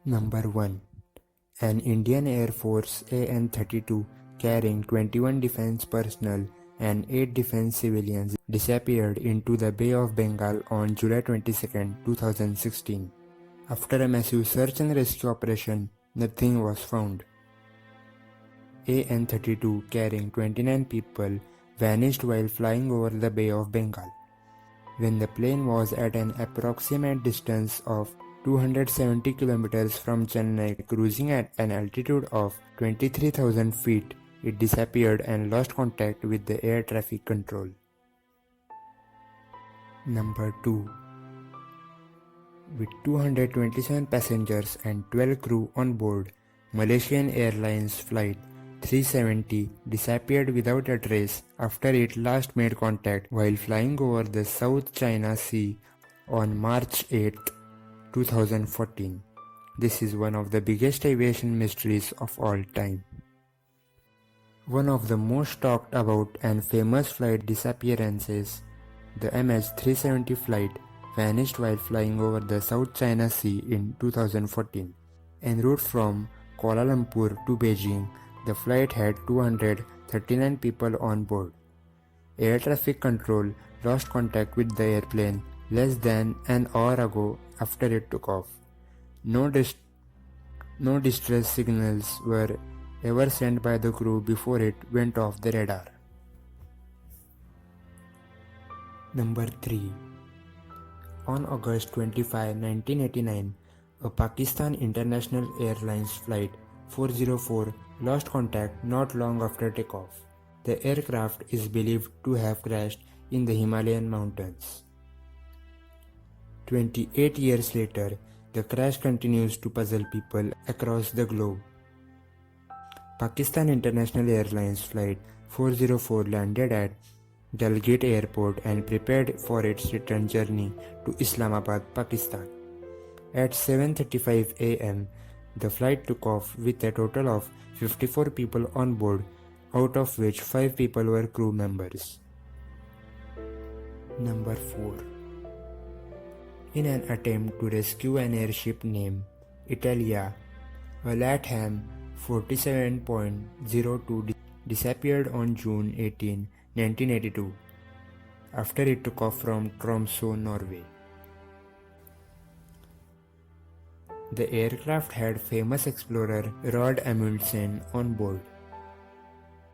Number 1. An Indian Air Force AN-32 carrying 21 defense personnel and 8 defense civilians disappeared into the Bay of Bengal on July 22, 2016. After a massive search and rescue operation, nothing was found. AN-32 carrying 29 people vanished while flying over the Bay of Bengal. When the plane was at an approximate distance of 270 kilometers from Chennai, cruising at an altitude of 23,000 feet, it disappeared and lost contact with the air traffic control. Number 2. With 227 passengers and 12 crew on board, Malaysian Airlines Flight 370 disappeared without a trace after it last made contact while flying over the South China Sea on March 8, 2014. This is one of the biggest aviation mysteries of all time. One of the most talked about and famous flight disappearances, the MH370 flight vanished while flying over the South China Sea in 2014. En route from Kuala Lumpur to Beijing, the flight had 239 people on board. Air traffic control lost contact with the airplane less than an hour ago after it took off. No distress signals were ever sent by the crew before it went off the radar. Number 3. On August 25, 1989, a Pakistan International Airlines Flight 404 lost contact not long after takeoff. The aircraft is believed to have crashed in the Himalayan mountains. 28 years later, the crash continues to puzzle people across the globe. Pakistan International Airlines Flight 404 landed at Dalgate Airport and prepared for its return journey to Islamabad, Pakistan. At 7:35 a.m., the flight took off with a total of 54 people on board, out of which 5 people were crew members. Number 4. In an attempt to rescue an airship named Italia, a Latham 47.02 disappeared on June 18, 1982, after it took off from Tromsø, Norway. The aircraft had famous explorer Roald Amundsen on board.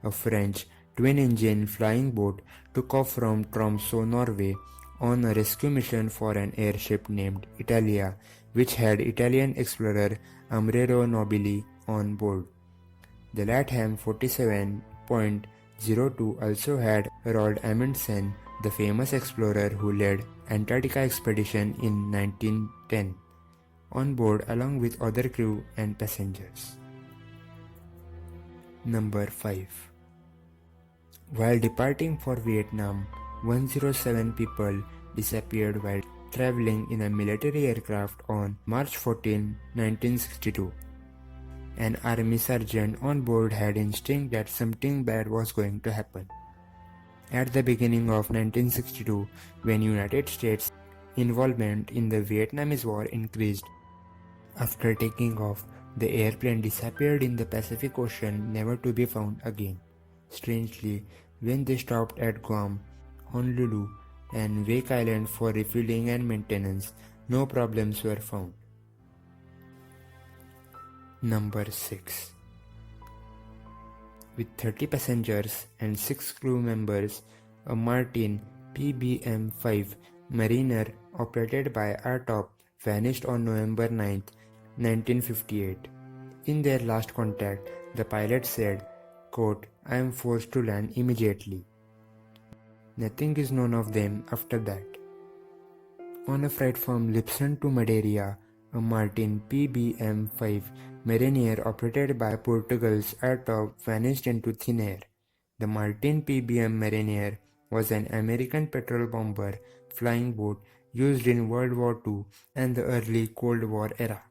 A French twin-engine flying boat took off from Tromsø, Norway on a rescue mission for an airship named Italia, which had Italian explorer Amrero Nobili on board. The Latham 47.02 also had Roald Amundsen, the famous explorer who led Antarctica expedition in 1910, on board along with other crew and passengers. Number 5. While departing for Vietnam, 107 people disappeared while traveling in a military aircraft on March 14, 1962. An army sergeant on board had instinct that something bad was going to happen. At the beginning of 1962, when United States involvement in the Vietnamese War increased, after taking off, the airplane disappeared in the Pacific Ocean, never to be found again. Strangely, when they stopped at Guam, Honolulu, and Wake Island for refueling and maintenance, no problems were found. Number 6. With 30 passengers and 6 crew members, a Martin PBM-5 Mariner operated by RTOP vanished on November 9, 1958. In their last contact, the pilot said, quote, "I am forced to land immediately." Nothing is known of them after that. On a flight from Lisbon to Madeira, a Martin PBM-5 Mariner operated by Portugal's RTOP vanished into thin air. The Martin PBM Mariner was an American petrol bomber flying boat used in World War II and the early Cold War era.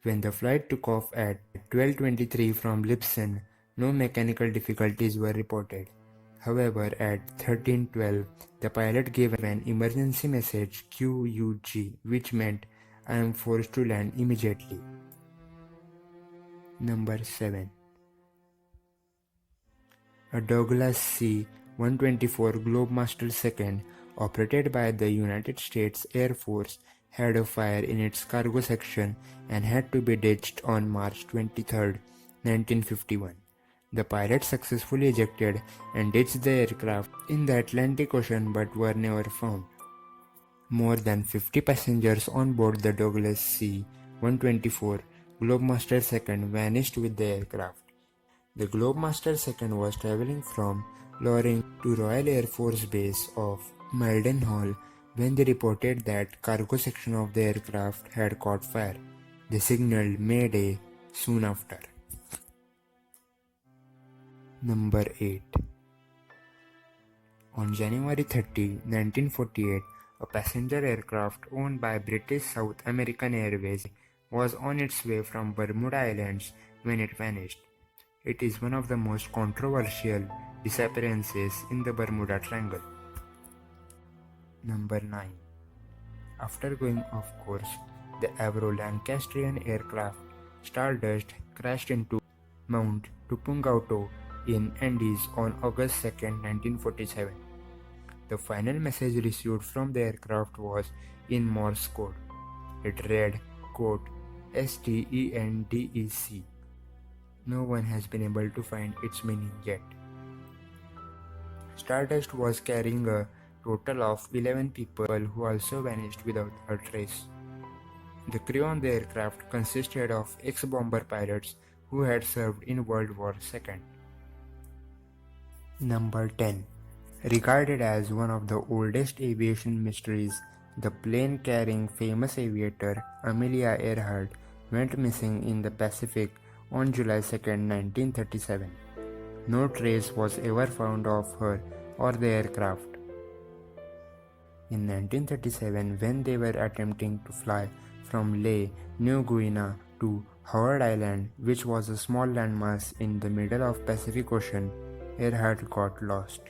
When the flight took off at 12:23 from Lisbon, no mechanical difficulties were reported. However, at 13:12, the pilot gave an emergency message QUG, which meant "I am forced to land immediately." Number 7. A Douglas C-124 Globemaster II, operated by the United States Air Force, had a fire in its cargo section and had to be ditched on March 23, 1951. The pilots successfully ejected and ditched the aircraft in the Atlantic Ocean but were never found. More than 50 passengers on board the Douglas C-124 Globemaster II vanished with the aircraft. The Globemaster II was traveling from Loring to Royal Air Force Base of Mildenhall when they reported that cargo section of the aircraft had caught fire. They signaled Mayday soon after. Number 8. On January 30, 1948, a passenger aircraft owned by British South American Airways was on its way from Bermuda Islands when it vanished. It is one of the most controversial disappearances in the Bermuda Triangle. Number 9. After going off course, the Avro Lancastrian aircraft Stardust crashed into Mount Tupungato in Andes on August 2, 1947. The final message received from the aircraft was in Morse code. It read, quote, STENDEC. No one has been able to find its meaning yet. Stardust was carrying a total of 11 people who also vanished without a trace. The crew on the aircraft consisted of ex-bomber pilots who had served in World War II. Number 10. Regarded as one of the oldest aviation mysteries, the plane carrying famous aviator Amelia Earhart went missing in the Pacific on July 2, 1937. No trace was ever found of her or the aircraft. In 1937, when they were attempting to fly from Lae, New Guinea to Howard Island, which was a small landmass in the middle of Pacific Ocean, Earhart got lost.